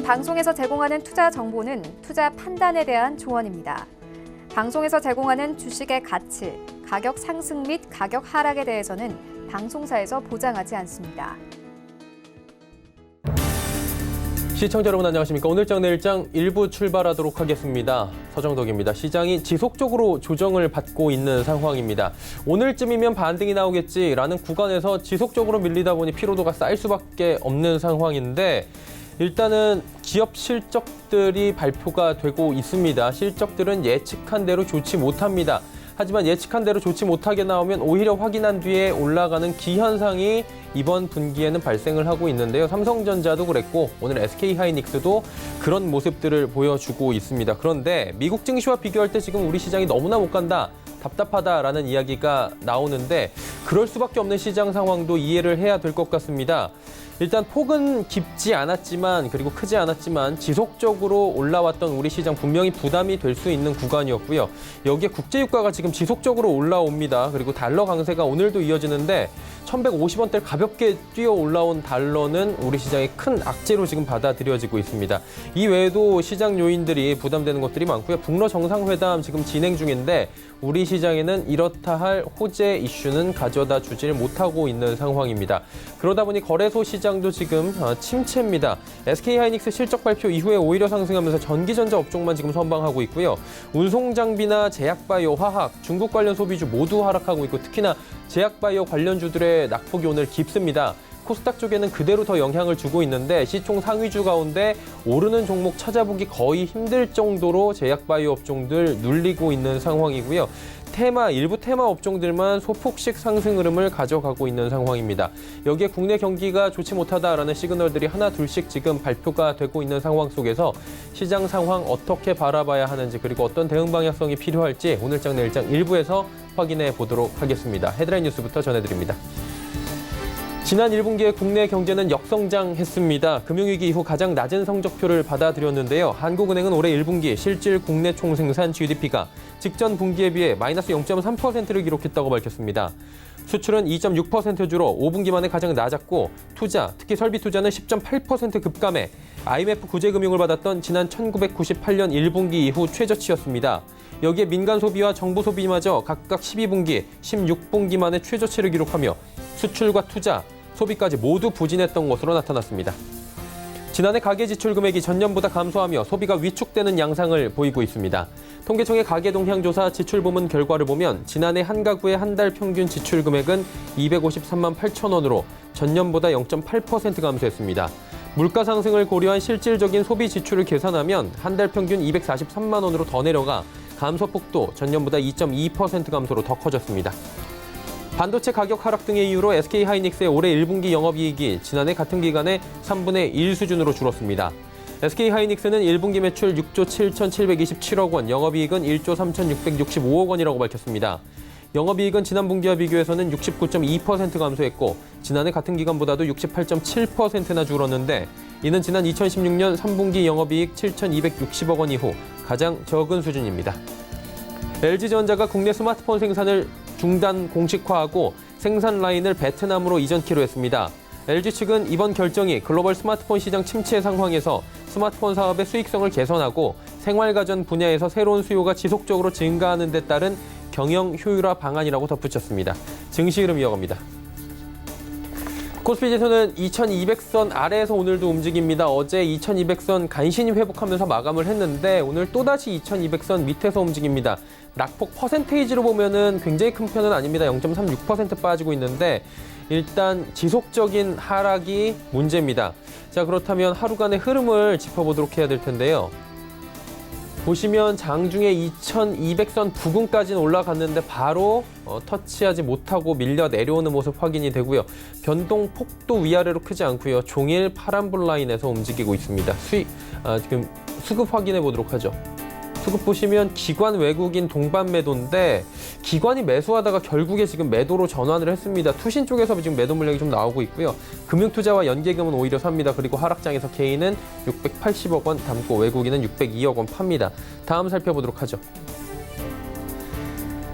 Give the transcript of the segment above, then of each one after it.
이번 방송에서 제공하는 투자 정보는 투자 판단에 대한 조언입니다. 방송에서 제공하는 주식의 가치, 가격 상승 및 가격 하락에 대해서는 방송사에서 보장하지 않습니다. 시청자 여러분 안녕하십니까. 오늘장 내일장 1부 출발하도록 하겠습니다. 서정덕입니다. 시장이 지속적으로 조정을 받고 있는 상황입니다. 오늘쯤이면 반등이 나오겠지라는 구간에서 지속적으로 밀리다 보니 피로도가 쌓일 수밖에 없는 상황인데 일단은 기업 실적들이 발표가 되고 있습니다. 실적들은 예측한 대로 좋지 못합니다. 하지만 예측한 대로 좋지 못하게 나오면 오히려 확인한 뒤에 올라가는 기현상이 이번 분기에는 발생을 하고 있는데요. 삼성전자도 그랬고 오늘 SK하이닉스도 그런 모습들을 보여주고 있습니다. 그런데 미국 증시와 비교할 때 지금 우리 시장이 너무나 못 간다. 답답하다라는 이야기가 나오는데 그럴 수밖에 없는 시장 상황도 이해를 해야 될 것 같습니다. 일단 폭은 깊지 않았지만 그리고 크지 않았지만 지속적으로 올라왔던 우리 시장 분명히 부담이 될 수 있는 구간이었고요. 여기에 국제유가가 지금 지속적으로 올라옵니다. 그리고 달러 강세가 오늘도 이어지는데 1150원대를 가볍게 뛰어 올라온 달러는 우리 시장의 큰 악재로 지금 받아들여지고 있습니다. 이 외에도 시장 요인들이 부담되는 것들이 많고요. 북러 정상회담 지금 진행 중인데 우리 시장에는 이렇다 할 호재 이슈는 가져다 주질 못하고 있는 상황입니다. 그러다 보니 거래소 시장도 지금 침체입니다. SK하이닉스 실적 발표 이후에 오히려 상승하면서 전기전자 업종만 지금 선방하고 있고요. 운송장비나 제약바이오, 화학, 중국 관련 소비주 모두 하락하고 있고 특히나 제약바이오 관련주들의 낙폭이 오늘 깊습니다. 코스닥 쪽에는 그대로 더 영향을 주고 있는데 시총 상위주 가운데 오르는 종목 찾아보기 거의 힘들 정도로 제약바이오 업종들 눌리고 있는 상황이고요. 일부 테마 업종들만 소폭식 상승 흐름을 가져가고 있는 상황입니다. 여기에 국내 경기가 좋지 못하다라는 시그널들이 하나 둘씩 지금 발표가 되고 있는 상황 속에서 시장 상황 어떻게 바라봐야 하는지 그리고 어떤 대응 방향성이 필요할지 오늘장 내일장 1부에서 확인해 보도록 하겠습니다. 헤드라인 뉴스부터 전해드립니다. 지난 1분기에 국내 경제는 역성장했습니다. 금융위기 이후 가장 낮은 성적표를 받아들였는데요. 한국은행은 올해 1분기 실질 국내 총생산 GDP가 직전 분기에 비해 마이너스 0.3%를 기록했다고 밝혔습니다. 수출은 2.6% 줄어 5분기 만에 가장 낮았고 투자, 특히 설비 투자는 10.8% 급감해 IMF 구제금융을 받았던 지난 1998년 1분기 이후 최저치였습니다. 여기에 민간 소비와 정부 소비마저 각각 12분기, 16분기 만에 최저치를 기록하며 수출과 투자, 소비까지 모두 부진했던 것으로 나타났습니다. 지난해 가계 지출 금액이 전년보다 감소하며 소비가 위축되는 양상을 보이고 있습니다. 통계청의 가계 동향 조사 지출 부문 결과를 보면 지난해 한 가구의 한 달 평균 지출 금액은 253만 8천 원으로 전년보다 0.8% 감소했습니다. 물가 상승을 고려한 실질적인 소비 지출을 계산하면 한 달 평균 243만 원으로 더 내려가 감소폭도 전년보다 2.2% 감소로 더 커졌습니다. 반도체 가격 하락 등의 이유로 SK하이닉스의 올해 1분기 영업이익이 지난해 같은 기간에 3분의 1 수준으로 줄었습니다. SK하이닉스는 1분기 매출 6조 7,727억 원, 영업이익은 1조 3,665억 원이라고 밝혔습니다. 영업이익은 지난 분기와 비교해서는 69.2% 감소했고 지난해 같은 기간보다도 68.7%나 줄었는데 이는 지난 2016년 3분기 영업이익 7,260억 원 이후 가장 적은 수준입니다. LG전자가 국내 스마트폰 생산을 중단 공식화하고 생산 라인을 베트남으로 이전키로 했습니다. LG 측은 이번 결정이 글로벌 스마트폰 시장 침체 상황에서 스마트폰 사업의 수익성을 개선하고 생활가전 분야에서 새로운 수요가 지속적으로 증가하는 데 따른 경영 효율화 방안이라고 덧붙였습니다. 증시 흐름 이어갑니다. 코스피 지수는 2200선 아래에서 오늘도 움직입니다. 어제 2200선 간신히 회복하면서 마감을 했는데 오늘 또다시 2200선 밑에서 움직입니다. 낙폭 퍼센테이지로 보면은 굉장히 큰 편은 아닙니다. 0.36% 빠지고 있는데 일단 지속적인 하락이 문제입니다. 자, 그렇다면 하루간의 흐름을 짚어보도록 해야 될 텐데요. 보시면 장중에 2200선 부근까지는 올라갔는데 바로 터치하지 못하고 밀려 내려오는 모습 확인이 되고요. 변동폭도 위아래로 크지 않고요. 종일 파란불 라인에서 움직이고 있습니다. 지금 수급 확인해 보도록 하죠. 수급 보시면 기관 외국인 동반 매도인데 기관이 매수하다가 결국에 지금 매도로 전환을 했습니다. 투신 쪽에서 지금 매도 물량이 좀 나오고 있고요. 금융투자와 연계금은 오히려 삽니다. 그리고 하락장에서 개인은 680억 원 담고 외국인은 602억 원 팝니다. 다음 살펴보도록 하죠.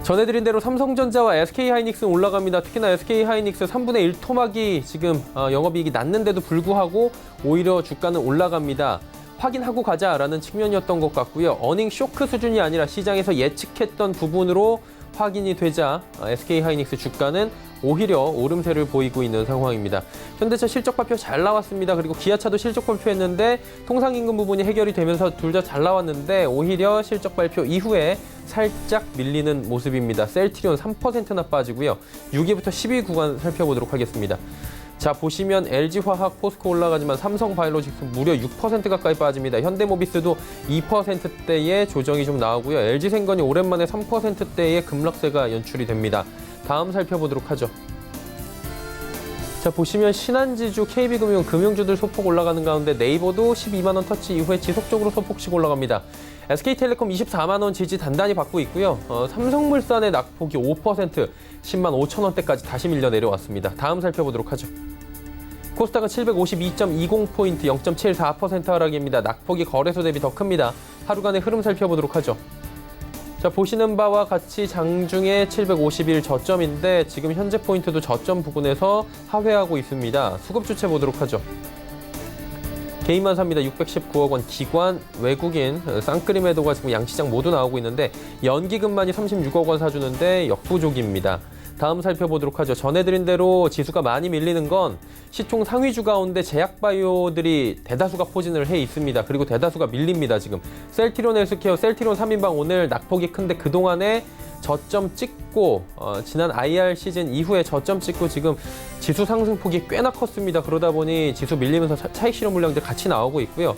전해드린 대로 삼성전자와 SK하이닉스는 올라갑니다. 특히나 SK하이닉스 3분의 1 토막이 지금 영업이익이 낮는데도 불구하고 오히려 주가는 올라갑니다. 확인하고 가자라는 측면이었던 것 같고요. 어닝 쇼크 수준이 아니라 시장에서 예측했던 부분으로 확인이 되자 SK하이닉스 주가는 오히려 오름세를 보이고 있는 상황입니다. 현대차 실적 발표 잘 나왔습니다. 그리고 기아차도 실적 발표했는데 통상임금 부분이 해결이 되면서 둘 다 잘 나왔는데 오히려 실적 발표 이후에 살짝 밀리는 모습입니다. 셀트리온 3%나 빠지고요. 6위부터 10위 구간 살펴보도록 하겠습니다. 자, 보시면 LG화학, 포스코 올라가지만 삼성바이오로직스 무려 6% 가까이 빠집니다. 현대모비스도 2%대의 조정이 좀 나오고요. LG생건이 오랜만에 3%대의 급락세가 연출이 됩니다. 다음 살펴보도록 하죠. 자, 보시면 신한지주, KB금융, 금융주들 소폭 올라가는 가운데 네이버도 12만 원 터치 이후에 지속적으로 소폭씩 올라갑니다. SK텔레콤 24만 원 지지 단단히 받고 있고요. 삼성물산의 낙폭이 5%, 10만 5천 원대까지 다시 밀려 내려왔습니다. 다음 살펴보도록 하죠. 코스닥은 752.20포인트, 0.74% 하락입니다. 낙폭이 거래소 대비 더 큽니다. 하루간의 흐름 살펴보도록 하죠. 자, 보시는 바와 같이 장중에 751 저점인데 지금 현재 포인트도 저점 부근에서 하회하고 있습니다. 수급 주체 보도록 하죠. 개인만 삽니다. 619억 원, 기관, 외국인, 쌍끌이 매도가 지금 양시장 모두 나오고 있는데 연기금만이 36억 원 사주는데 역부족입니다. 다음 살펴보도록 하죠. 전해드린 대로 지수가 많이 밀리는 건 시총 상위주 가운데 제약바이오들이 대다수가 포진을 해 있습니다. 그리고 대다수가 밀립니다. 지금 셀트리온 헬스케어, 셀트리온 3인방 오늘 낙폭이 큰데 그동안에 저점 찍고 지난 IR 시즌 이후에 저점 찍고 지금 지수 상승폭이 꽤나 컸습니다. 그러다 보니 지수 밀리면서 차익 실현 물량들 같이 나오고 있고요.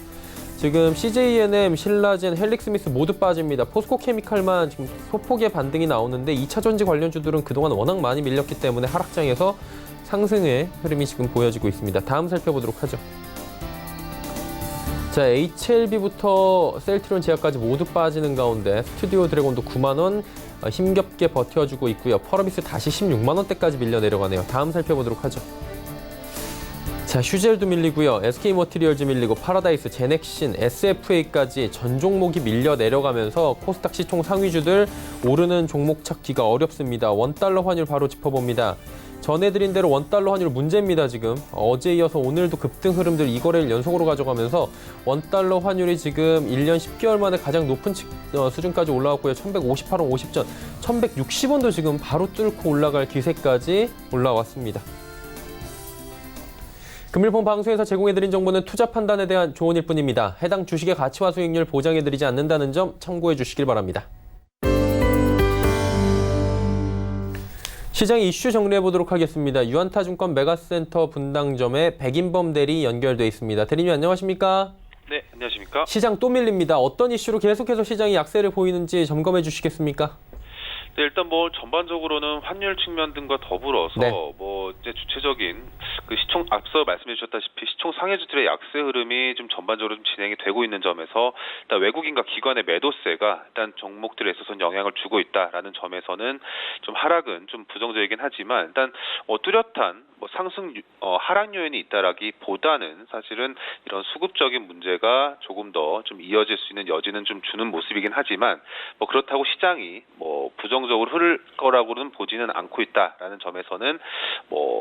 지금 CJENM, 신라젠, 헬릭스미스 모두 빠집니다. 포스코케미칼만 지금 소폭의 반등이 나오는데 2차 전지 관련주들은 그동안 워낙 많이 밀렸기 때문에 하락장에서 상승의 흐름이 지금 보여지고 있습니다. 다음 살펴보도록 하죠. 자, HLB부터 셀트리온 제약까지 모두 빠지는 가운데 스튜디오 드래곤도 9만 원 힘겹게 버텨주고 있고요. 펄어비스 다시 16만 원대까지 밀려 내려가네요. 다음 살펴보도록 하죠. 자, 휴젤도 밀리고요. SK머티리얼즈 밀리고 파라다이스, 제넥신, SFA까지 전 종목이 밀려 내려가면서 코스닥 시총 상위주들 오르는 종목 찾기가 어렵습니다. 원달러 환율 바로 짚어봅니다. 전해드린 대로 원달러 환율 문제입니다. 지금 어제 이어서 오늘도 급등 흐름들 이 거래일 연속으로 가져가면서 원달러 환율이 지금 1년 10개월 만에 가장 높은 수준까지 올라왔고요. 1158원 50전, 1160원도 지금 바로 뚫고 올라갈 기세까지 올라왔습니다. 금일폰 방송에서 제공해드린 정보는 투자 판단에 대한 조언일 뿐입니다. 해당 주식의 가치와 수익률 보장해드리지 않는다는 점 참고해 주시길 바랍니다. 시장 이슈 정리해보도록 하겠습니다. 유안타증권 메가센터 분당점에 백인범 대리 연결돼 있습니다. 대리님 안녕하십니까? 네, 안녕하십니까? 시장 또 밀립니다. 어떤 이슈로 계속해서 시장이 약세를 보이는지 점검해 주시겠습니까? 네, 일단 전반적으로는 환율 측면 등과 더불어서 이제 주체적인 그 앞서 말씀해 주셨다시피 시총 상해주들의 약세 흐름이 좀 전반적으로 좀 진행이 되고 있는 점에서 일단 외국인과 기관의 매도세가 일단 종목들에 있어서는 영향을 주고 있다라는 점에서는 좀 하락은 좀 부정적이긴 하지만 일단 뚜렷한 상승 하락 요인이 있다라기보다는 사실은 이런 수급적인 문제가 조금 더 좀 이어질 수 있는 여지는 좀 주는 모습이긴 하지만 그렇다고 시장이 부정적으로 흐를 거라고는 보지는 않고 있다라는 점에서는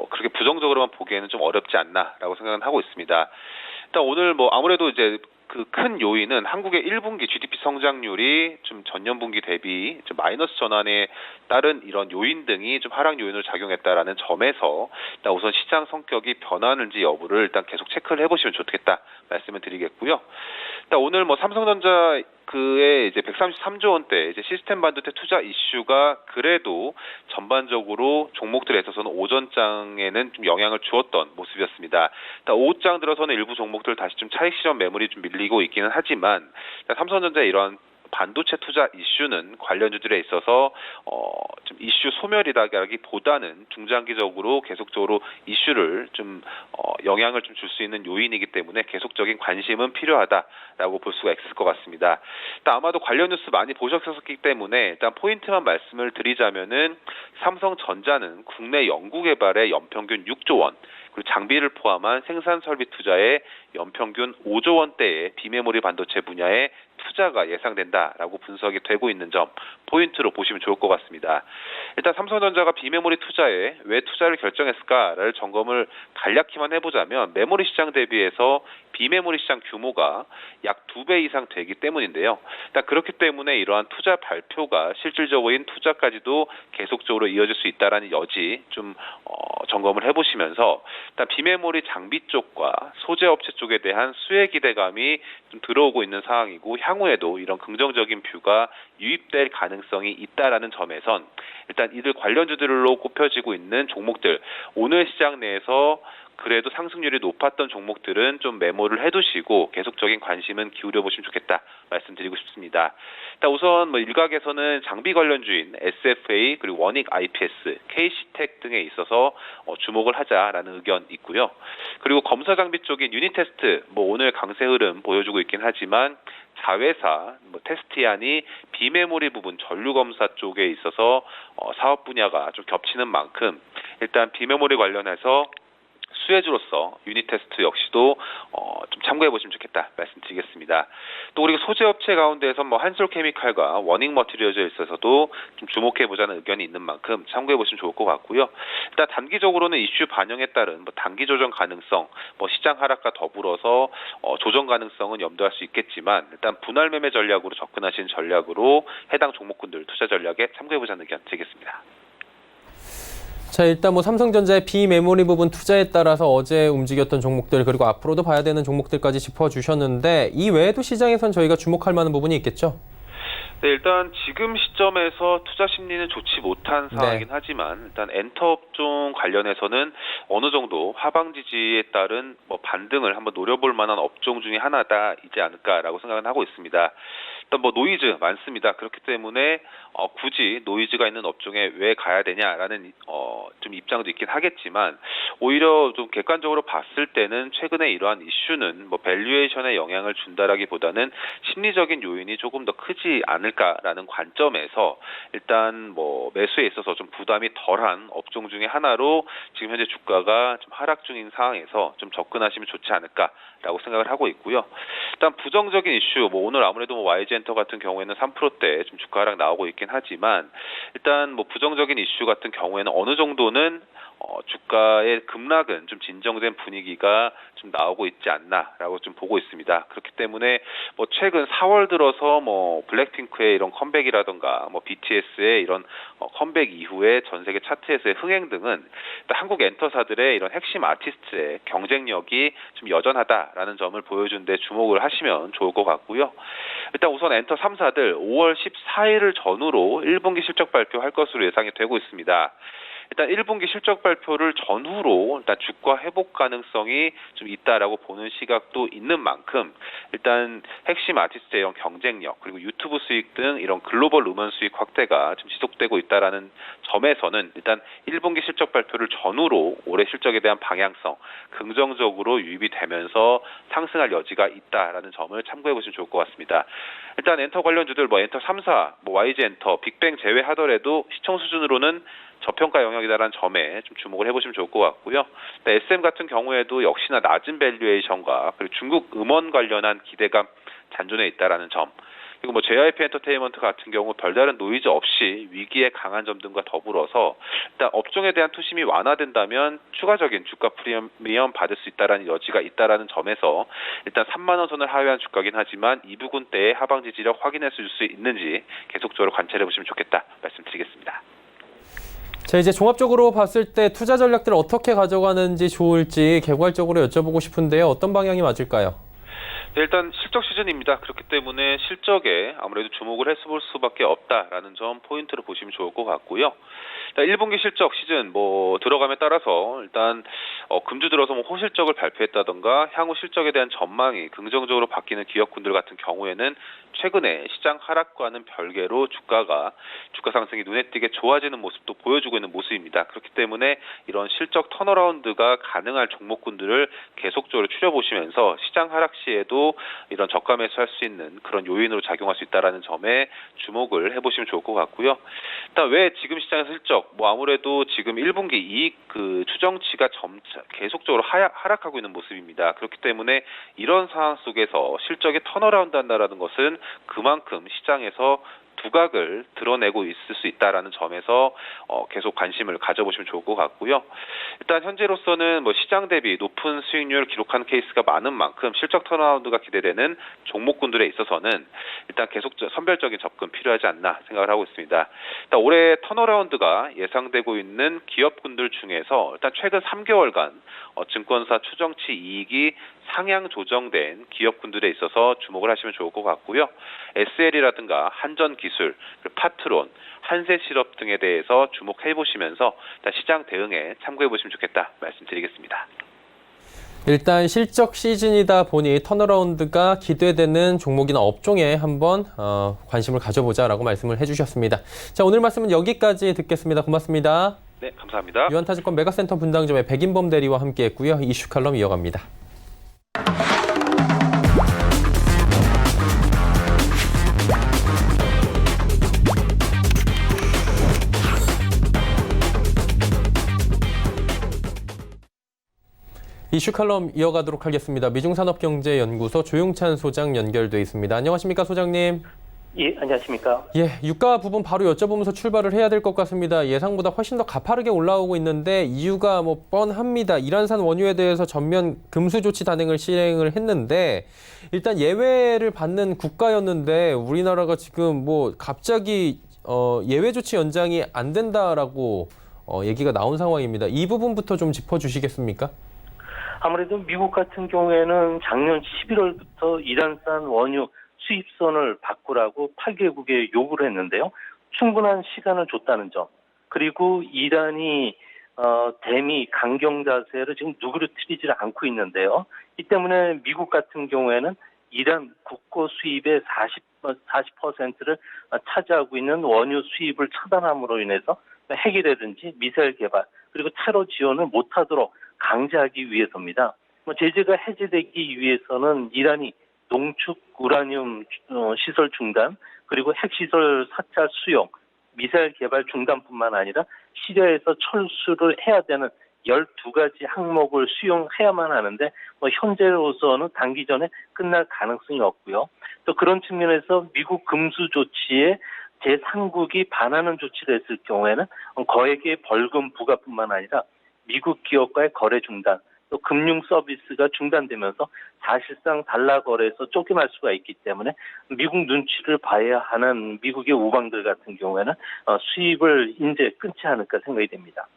그렇게 부정적으로만 보기에는 좀 어렵지 않나라고 생각은 하고 있습니다. 일단 오늘 아무래도 이제 그 큰 요인은 한국의 1분기 GDP 성장률이 좀 전년 분기 대비 좀 마이너스 전환에 따른 이런 요인 등이 좀 하락 요인으로 작용했다라는 점에서 일단 우선 시장 성격이 변하는지 여부를 일단 계속 체크를 해보시면 좋겠다 말씀을 드리겠고요. 일단 오늘 삼성전자 그의 이제 133조 원대 이제 시스템 반도체 투자 이슈가 그래도 전반적으로 종목들에 있어서는 오전장에는 좀 영향을 주었던 모습이었습니다. 일단 오후장 들어서는 일부 종목들 다시 좀 차익 실현 매물이 좀 밀리고 있기는 하지만 삼성전자의 이런 반도체 투자 이슈는 관련주들에 있어서 좀 이슈 소멸이라기보다는 중장기적으로 계속적으로 이슈를 좀 영향을 좀 줄 수 있는 요인이기 때문에 계속적인 관심은 필요하다라고 볼 수가 있을 것 같습니다. 일단 아마도 관련 뉴스 많이 보셨었기 때문에 일단 포인트만 말씀을 드리자면은 삼성전자는 국내 연구개발에 연평균 6조 원 그리고 장비를 포함한 생산 설비 투자에 연평균 5조 원대의 비메모리 반도체 분야에 투자가 예상된다라고 분석이 되고 있는 점 포인트로 보시면 좋을 것 같습니다. 일단 삼성전자가 비메모리 투자에 왜 투자를 결정했을까를 점검을 간략히만 해보자면 메모리 시장 대비해서 비메모리 시장 규모가 약 2배 이상 되기 때문인데요. 일단 그렇기 때문에 이러한 투자 발표가 실질적인 투자까지도 계속적으로 이어질 수 있다라는 여지 좀 점검을 해보시면서 일단 비메모리 장비 쪽과 소재 업체 쪽에 대한 수혜 기대감이 좀 들어오고 있는 상황이고 향후에도 이런 긍정적인 뷰가 유입될 가능성이 있다라는 점에선 일단 이들 관련주들로 꼽혀지고 있는 종목들 오늘 시장 내에서 그래도 상승률이 높았던 종목들은 좀 메모를 해두시고 계속적인 관심은 기울여 보시면 좋겠다 말씀드리고 싶습니다. 일단 우선 일각에서는 장비 관련주인 SFA 그리고 원익 IPS, KC텍 등에 있어서 주목을 하자라는 의견 있고요. 그리고 검사 장비 쪽인 유니테스트 오늘 강세 흐름 보여주고 있긴 하지만 자회사 테스티안이 비메모리 부분 전류 검사 쪽에 있어서 사업 분야가 좀 겹치는 만큼 일단 비메모리 관련해서 수혜주로서 유니테스트 역시도 좀 참고해 보시면 좋겠다 말씀드리겠습니다. 또 그리고 소재 업체 가운데에서 한솔케미칼과 원익 머티리얼즈에 있어서도 좀 주목해 보자는 의견이 있는 만큼 참고해 보시면 좋을 것 같고요. 일단 단기적으로는 이슈 반영에 따른 단기 조정 가능성, 시장 하락과 더불어서 조정 가능성은 염두할 수 있겠지만 일단 분할 매매 전략으로 접근하신 전략으로 해당 종목군들 투자 전략에 참고해 보자는 의견 드리겠습니다. 자, 일단 삼성전자의 비메모리 부분 투자에 따라서 어제 움직였던 종목들 그리고 앞으로도 봐야 되는 종목들까지 짚어주셨는데 이 외에도 시장에선 저희가 주목할 만한 부분이 있겠죠? 네, 일단 지금 시점에서 투자 심리는 좋지 못한 상황이긴 하지만 일단 엔터 업종 관련해서는 어느 정도 하방 지지에 따른 반등을 한번 노려볼 만한 업종 중에 하나이지 않을까라고 생각은 하고 있습니다. 일단 노이즈 많습니다. 그렇기 때문에 굳이 노이즈가 있는 업종에 왜 가야 되냐라는 좀 입장도 있긴 하겠지만 오히려 좀 객관적으로 봤을 때는 최근에 이러한 이슈는 밸류에이션에 영향을 준다라기보다는 심리적인 요인이 조금 더 크지 않을까라는 관점에서 일단 매수에 있어서 좀 부담이 덜한 업종 중에 하나로 지금 현재 주가가 좀 하락 중인 상황에서 좀 접근하시면 좋지 않을까라고 생각을 하고 있고요. 일단 부정적인 이슈 오늘 아무래도 YG엔터 같은 경우에는 3%대 좀 주가 하락 나오고 있긴 하지만 일단 부정적인 이슈 같은 경우에는 어느 정도는 주가의 급락은 좀 진정된 분위기가 좀 나오고 있지 않나라고 좀 보고 있습니다. 그렇기 때문에 최근 4월 들어서 블랙핑크의 이런 컴백이라던가 BTS의 이런 컴백 이후에 전 세계 차트에서의 흥행 등은 한국 엔터사들의 이런 핵심 아티스트의 경쟁력이 좀 여전하다라는 점을 보여준 데 주목을 하시면 좋을 것 같고요. 일단 우선 엔터 3사들 5월 14일을 전후로 1분기 실적 발표할 것으로 예상이 되고 있습니다. 일단 1분기 실적 발표를 전후로 일단 주가 회복 가능성이 좀 있다라고 보는 시각도 있는 만큼 일단 핵심 아티스트의 이런 경쟁력 그리고 유튜브 수익 등 이런 글로벌 음원 수익 확대가 좀 지속되고 있다라는 점에서는 일단 1분기 실적 발표를 전후로 올해 실적에 대한 방향성 긍정적으로 유입이 되면서 상승할 여지가 있다라는 점을 참고해 보시면 좋을 것 같습니다. 일단 엔터 관련주들 엔터 3사, YG 엔터, 빅뱅 제외하더라도 시청 수준으로는 저평가 영역이다라는 점에 좀 주목을 해보시면 좋을 것 같고요. SM 같은 경우에도 역시나 낮은 밸류에이션과 그리고 중국 음원 관련한 기대감 잔존해 있다라는 점. 그리고 JYP 엔터테인먼트 같은 경우 별다른 노이즈 없이 위기에 강한 점 등과 더불어서 일단 업종에 대한 투심이 완화된다면 추가적인 주가 프리미엄 받을 수 있다라는 여지가 있다라는 점에서 일단 3만 원 선을 하회한 주가긴 하지만 이 부분대의 하방 지지력 확인해 줄 수 있는지 계속적으로 관찰해 보시면 좋겠다 말씀드리겠습니다. 자, 이제 종합적으로 봤을 때 투자 전략들을 어떻게 가져가는지 좋을지 개괄적으로 여쭤보고 싶은데요. 어떤 방향이 맞을까요? 네, 일단 실적 시즌입니다. 그렇기 때문에 실적에 아무래도 주목을 해볼 수밖에 없다라는 점 포인트로 보시면 좋을 것 같고요. 일단 1분기 실적 시즌 들어감에 따라서 일단 금주 들어서 호실적을 발표했다던가 향후 실적에 대한 전망이 긍정적으로 바뀌는 기업군들 같은 경우에는 최근에 시장 하락과는 별개로 주가 상승이 눈에 띄게 좋아지는 모습도 보여주고 있는 모습입니다. 그렇기 때문에 이런 실적 턴어라운드가 가능할 종목군들을 계속적으로 추려보시면서 시장 하락 시에도 이런 저가 매수할 수 있는 그런 요인으로 작용할 수 있다는 점에 주목을 해보시면 좋을 것 같고요. 일단 왜 지금 시장에서 실적 아무래도 지금 1분기 이익 추정치가 점차 계속적으로 하락하고 있는 모습입니다. 그렇기 때문에 이런 상황 속에서 실적이 턴어라운드 한다는 것은 그만큼 시장에서 두각을 드러내고 있을 수 있다라는 점에서 계속 관심을 가져보시면 좋을 것 같고요. 일단 현재로서는 뭐 시장 대비 높은 수익률을 기록한 케이스가 많은 만큼 실적 턴어라운드가 기대되는 종목군들에 있어서는 일단 계속 선별적인 접근 필요하지 않나 생각을 하고 있습니다. 일단 올해 턴어라운드가 예상되고 있는 기업군들 중에서 일단 최근 3개월간 증권사 추정치 이익이 상향 조정된 기업군들에 있어서 주목을 하시면 좋을 것 같고요. SL이라든가 한전기술, 파트론, 한세실업 등에 대해서 주목해 보시면서 시장 대응에 참고해 보시면 좋겠다 말씀드리겠습니다. 일단 실적 시즌이다 보니 턴어라운드가 기대되는 종목이나 업종에 한번 관심을 가져보자라고 말씀을 해주셨습니다. 자, 오늘 말씀은 여기까지 듣겠습니다. 고맙습니다. 네, 감사합니다. 유한타증권 메가센터 분당점의 백인범 대리와 함께했고요. 이슈 칼럼 이어갑니다. 이슈 칼럼 이어가도록 하겠습니다. 미중산업경제연구소 조용찬 소장 연결돼 있습니다. 안녕하십니까, 소장님? 예, 안녕하십니까? 예, 유가 부분 바로 여쭤보면서 출발을 해야 될 것 같습니다. 예상보다 훨씬 더 가파르게 올라오고 있는데 이유가 뭐 뻔합니다. 이란산 원유에 대해서 전면 금수 조치 단행을 시행을 했는데 일단 예외를 받는 국가였는데 우리나라가 지금 뭐 갑자기 예외 조치 연장이 안 된다라고 얘기가 나온 상황입니다. 이 부분부터 좀 짚어주시겠습니까? 아무래도 미국 같은 경우에는 작년 11월부터 이란산 원유 수입선을 바꾸라고 8개국에 요구를 했는데요. 충분한 시간을 줬다는 점. 그리고 이란이 대미 강경 자세를 지금 누그러뜨리지 않고 있는데요. 이 때문에 미국 같은 경우에는 이란 국고 수입의 40%를 차지하고 있는 원유 수입을 차단함으로 인해서 핵이라든지 미사일 개발 그리고 테러 지원을 못하도록 강제하기 위해서입니다. 제재가 해제되기 위해서는 이란이 농축 우라늄 시설 중단 그리고 핵시설 사찰 수용, 미사일 개발 중단뿐만 아니라 시리아에서 철수를 해야 되는 12가지 항목을 수용해야만 하는데 현재로서는 단기전에 끝날 가능성이 없고요. 또 그런 측면에서 미국 금수 조치에 제3국이 반하는 조치를 했을 경우에는 거액의 벌금 부과뿐만 아니라 미국 기업과의 거래 중단, 또 금융 서비스가 중단되면서 사실상 달러 거래에서 쫓겨날 수가 있기 때문에 미국 눈치를 봐야 하는 미국의 우방들 같은 경우에는 수입을 이제 끊지 않을까 생각이 됩니다.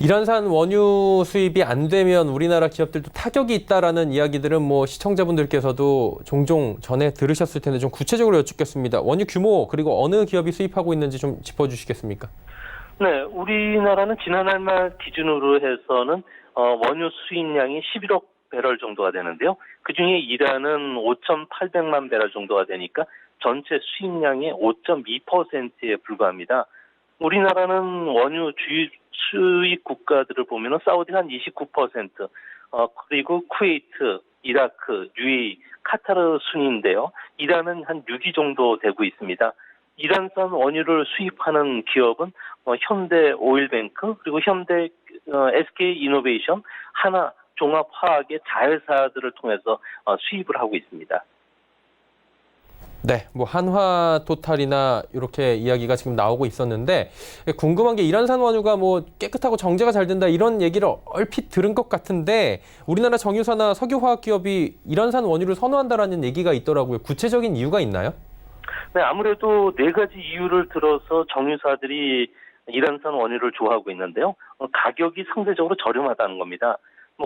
이란산 원유 수입이 안 되면 우리나라 기업들도 타격이 있다라는 이야기들은 뭐 시청자분들께서도 종종 전에 들으셨을 텐데 좀 구체적으로 여쭙겠습니다. 원유 규모 그리고 어느 기업이 수입하고 있는지 좀 짚어주시겠습니까? 네, 우리나라는 지난해 말 기준으로 해서는 원유 수입량이 11억 배럴 정도가 되는데요. 그중에 이란은 5,800만 배럴 정도가 되니까 전체 수입량의 5.2%에 불과합니다. 우리나라는 원유 수입 국가들을 보면 사우디가 한 29%, 그리고 쿠웨이트, 이라크, UAE, 카타르 순인데요. 이란은 한 6위 정도 되고 있습니다. 이란산 원유를 수입하는 기업은 현대 오일뱅크 그리고 현대 SK 이노베이션, 하나 종합화학의 자회사들을 통해서 수입을 하고 있습니다. 네, 뭐 한화토탈이나 이렇게 이야기가 지금 나오고 있었는데 궁금한 게 이란산 원유가 뭐 깨끗하고 정제가 잘 된다 이런 얘기를 얼핏 들은 것 같은데 우리나라 정유사나 석유화학 기업이 이란산 원유를 선호한다라는 얘기가 있더라고요. 구체적인 이유가 있나요? 네, 아무래도 4가지 이유를 들어서 정유사들이 이란산 원유를 좋아하고 있는데요. 가격이 상대적으로 저렴하다는 겁니다.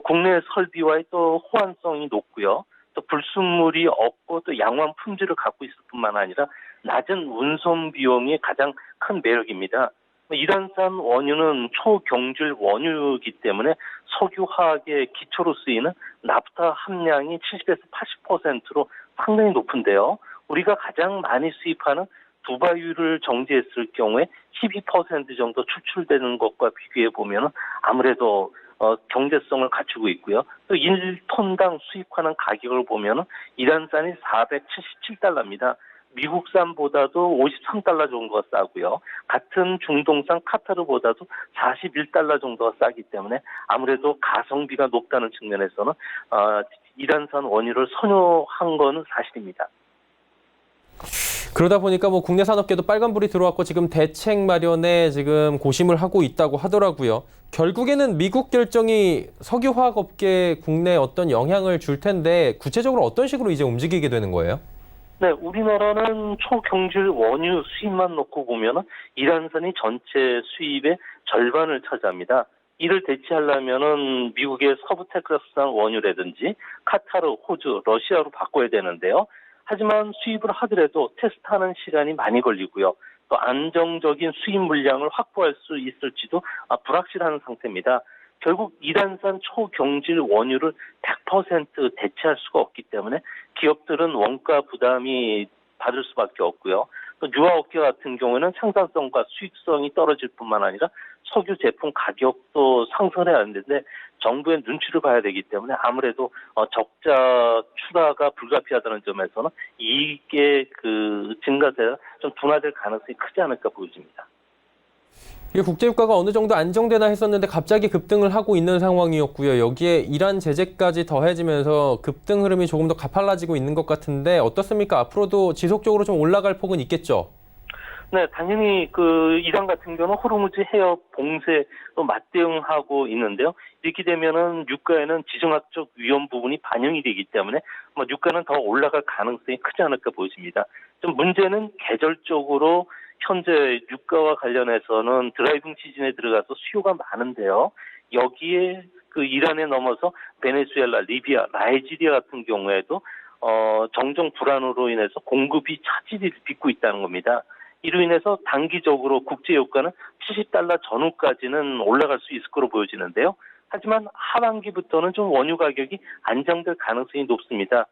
국내 설비와의 또 호환성이 높고요. 또 불순물이 없고 또 양호한 품질을 갖고 있을 뿐만 아니라 낮은 운송 비용이 가장 큰 매력입니다. 이란산 원유는 초경질 원유이기 때문에 석유화학의 기초로 쓰이는 나프타 함량이 70에서 80%로 상당히 높은데요. 우리가 가장 많이 수입하는 두바이유를 정제했을 경우에 12% 정도 추출되는 것과 비교해 보면 아무래도 경제성을 갖추고 있고요. 또 1톤당 수입하는 가격을 보면 이란산이 477달러입니다. 미국산보다도 53달러 정도가 싸고요. 같은 중동산 카타르보다도 41달러 정도가 싸기 때문에 아무래도 가성비가 높다는 측면에서는 이란산 원유를 선호한 거는 사실입니다. 그러다 보니까 뭐 국내 산업계도 빨간불이 들어왔고 지금 대책 마련에 지금 고심을 하고 있다고 하더라고요. 결국에는 미국 결정이 석유화학업계에 국내에 어떤 영향을 줄 텐데 구체적으로 어떤 식으로 이제 움직이게 되는 거예요? 네, 우리나라는 초경질 원유 수입만 놓고 보면은 이란산이 전체 수입의 절반을 차지합니다. 이를 대체하려면은 미국의 서부 텍사스산 원유라든지 카타르, 호주, 러시아로 바꿔야 되는데요. 하지만 수입을 하더라도 테스트하는 시간이 많이 걸리고요. 또 안정적인 수입 물량을 확보할 수 있을지도 불확실한 상태입니다. 결국 이란산 초경질 원유를 100% 대체할 수가 없기 때문에 기업들은 원가 부담이 받을 수밖에 없고요. 또 유화업계 같은 경우에는 생산성과 수익성이 떨어질 뿐만 아니라 석유 제품 가격도 상승해야 하는데 정부의 눈치를 봐야 되기 때문에 아무래도 적자 추가가 불가피하다는 점에서는 이익의 증가세가 좀 둔화될 가능성이 크지 않을까 보여집니다. 이게 국제유가가 어느 정도 안정되나 했었는데 갑자기 급등을 하고 있는 상황이었고요. 여기에 이란 제재까지 더해지면서 급등 흐름이 조금 더 가팔라지고 있는 것 같은데 어떻습니까? 앞으로도 지속적으로 좀 올라갈 폭은 있겠죠? 네, 당연히 이란 같은 경우는 호르무즈 해협 봉쇄로 맞대응하고 있는데요. 이렇게 되면은 유가에는 지정학적 위험 부분이 반영이 되기 때문에 유가는 더 올라갈 가능성이 크지 않을까 보여집니다. 좀 문제는 계절적으로 현재 유가와 관련해서는 드라이빙 시즌에 들어가서 수요가 많은데요. 여기에 이란에 넘어서 베네수엘라, 리비아, 나이지리아 같은 경우에도 정정 불안으로 인해서 공급이 차질을 빚고 있다는 겁니다. 이로 인해서 단기적으로 국제유가는 70달러 전후까지는 올라갈 수 있을 거로 보여지는데요. 하지만 하반기부터는 좀 원유 가격이 안정될 가능성이 높습니다.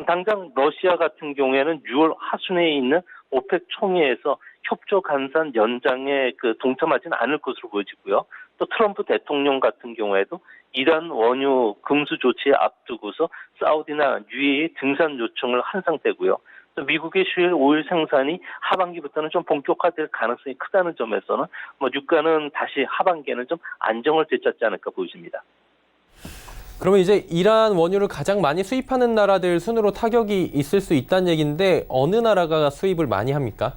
당장 러시아 같은 경우에는 6월 하순에 있는 오펙 총회에서 협조 간산 연장에 동참하지는 않을 것으로 보여지고요. 또 트럼프 대통령 같은 경우에도 이란 원유 금수 조치에 앞두고서 사우디나 UAE 등산 요청을 한 상태고요. 또 미국의 쉘 오일 생산이 하반기부터는 좀 본격화될 가능성이 크다는 점에서는 유가는 다시 하반기에는 좀 안정을 되찾지 않을까 보여집니다. 그러면 이제 이란 원유를 가장 많이 수입하는 나라들 순으로 타격이 있을 수 있다는 얘기인데 어느 나라가 수입을 많이 합니까?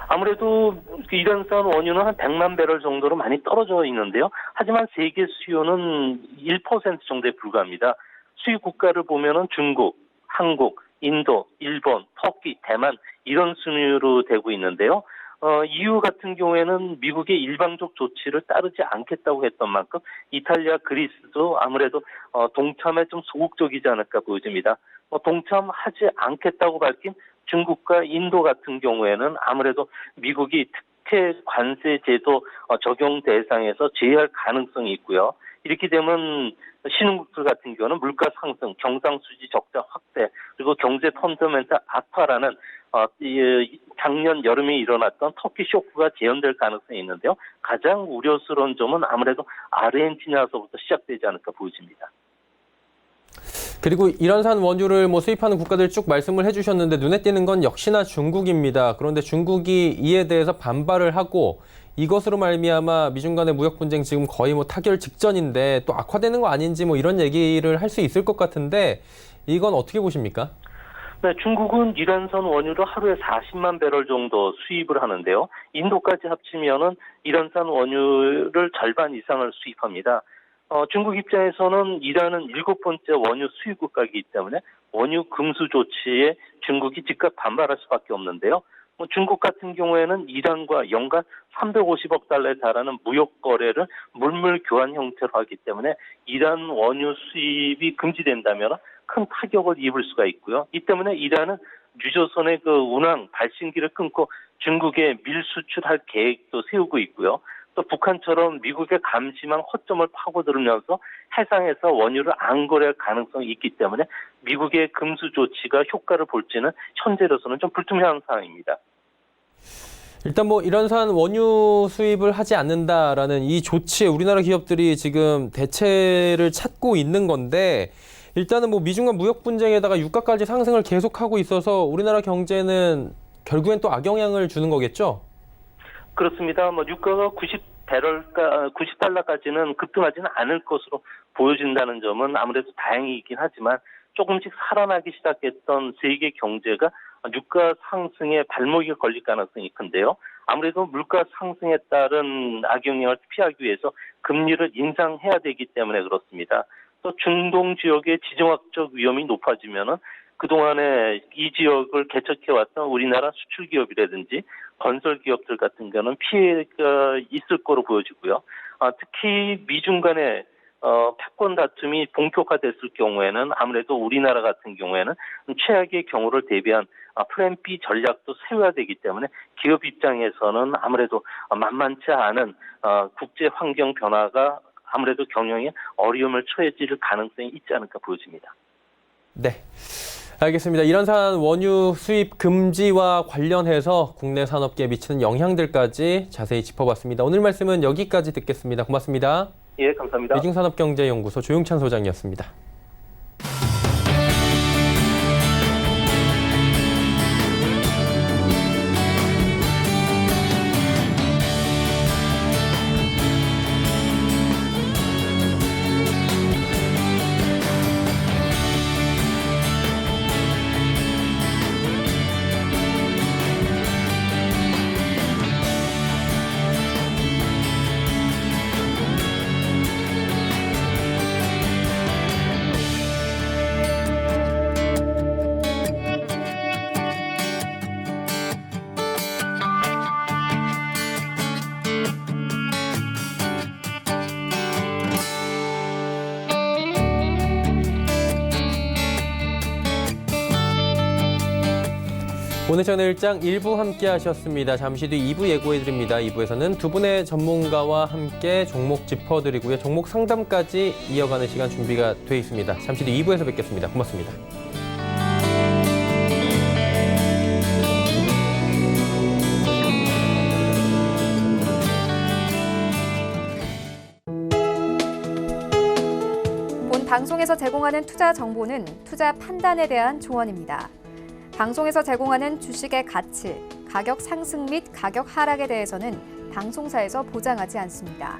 아무래도 이란산 원유는 한 100만 배럴 정도로 많이 떨어져 있는데요. 하지만 세계 수요는 1% 정도에 불과합니다. 수입 국가를 보면은 중국, 한국, 인도, 일본, 터키, 대만 이런 순위로 되고 있는데요. EU 같은 경우에는 미국의 일방적 조치를 따르지 않겠다고 했던 만큼 이탈리아, 그리스도 아무래도 동참에 좀 소극적이지 않을까 보여집니다. 동참하지 않겠다고 밝힌 중국과 인도 같은 경우에는 아무래도 미국이 특혜 관세 제도 적용 대상에서 제외할 가능성이 있고요. 이렇게 되면 신흥국들 같은 경우는 물가 상승, 경상수지 적자 확대, 그리고 경제 펀더멘탈 악화라는 작년 여름에 일어났던 터키 쇼크가 재현될 가능성이 있는데요. 가장 우려스러운 점은 아무래도 아르헨티나에서부터 시작되지 않을까 보여집니다. 그리고 이란산 원유를 수입하는 국가들 쭉 말씀을 해주셨는데 눈에 띄는 건 역시나 중국입니다. 그런데 중국이 이에 대해서 반발을 하고 이것으로 말미암아 미중 간의 무역 분쟁 지금 거의 타결 직전인데 또 악화되는 거 아닌지 이런 얘기를 할 수 있을 것 같은데 이건 어떻게 보십니까? 네, 중국은 이란산 원유를 하루에 40만 배럴 정도 수입을 하는데요. 인도까지 합치면은 이란산 원유를 절반 이상을 수입합니다. 중국 입장에서는 이란은 7번째 원유 수입 국가이기 때문에 원유 금수 조치에 중국이 즉각 반발할 수밖에 없는데요. 중국 같은 경우에는 이란과 연간 350억 달러에 달하는 무역 거래를 물물 교환 형태로 하기 때문에 이란 원유 수입이 금지된다면 큰 타격을 입을 수가 있고요. 이 때문에 이란은 유조선의 운항 발신기를 끊고 중국에 밀 수출할 계획도 세우고 있고요. 또 북한처럼 미국의 감심한 허점을 파고들면서 해상에서 원유를 안 거래할 가능성이 있기 때문에 미국의 금수 조치가 효과를 볼지는 현재로서는 좀 불투명한 상황입니다. 일단 이란산 원유 수입을 하지 않는다라는 이 조치에 우리나라 기업들이 지금 대체를 찾고 있는 건데 일단은 미중 간 무역 분쟁에다가 유가까지 상승을 계속하고 있어서 우리나라 경제는 결국엔 또 악영향을 주는 거겠죠? 그렇습니다. 유가가 90달러까지는 급등하지는 않을 것으로 보여진다는 점은 아무래도 다행이긴 하지만 조금씩 살아나기 시작했던 세계 경제가 유가 상승에 발목이 걸릴 가능성이 큰데요. 아무래도 물가 상승에 따른 악영향을 피하기 위해서 금리를 인상해야 되기 때문에 그렇습니다. 또 중동 지역의 지정학적 위험이 높아지면은 그동안에 이 지역을 개척해왔던 우리나라 수출 기업이라든지 건설 기업들 같은 경우는 피해가 있을 거로 보여지고요. 특히 미중 간의 패권 다툼이 본격화됐을 경우에는 아무래도 우리나라 같은 경우에는 최악의 경우를 대비한 플랜 B 전략도 세워야 되기 때문에 기업 입장에서는 아무래도 만만치 않은 국제 환경 변화가 아무래도 경영에 어려움을 처해질 가능성이 있지 않을까 보여집니다. 네. 알겠습니다. 이란산 원유 수입 금지와 관련해서 국내 산업계에 미치는 영향들까지 자세히 짚어봤습니다. 오늘 말씀은 여기까지 듣겠습니다. 고맙습니다. 예, 감사합니다. 미중산업경제연구소 조용찬 소장이었습니다. 오늘 저녁일장 1부 함께 하셨습니다. 잠시 뒤 2부 예고해드립니다. 2부에서는 두 분의 전문가와 함께 종목 짚어드리고요. 종목 상담까지 이어가는 시간 준비가 돼 있습니다. 잠시 뒤 2부에서 뵙겠습니다. 고맙습니다. 본 방송에서 제공하는 투자 정보는 투자 판단에 대한 조언입니다. 방송에서 제공하는 주식의 가치, 가격 상승 및 가격 하락에 대해서는 방송사에서 보장하지 않습니다.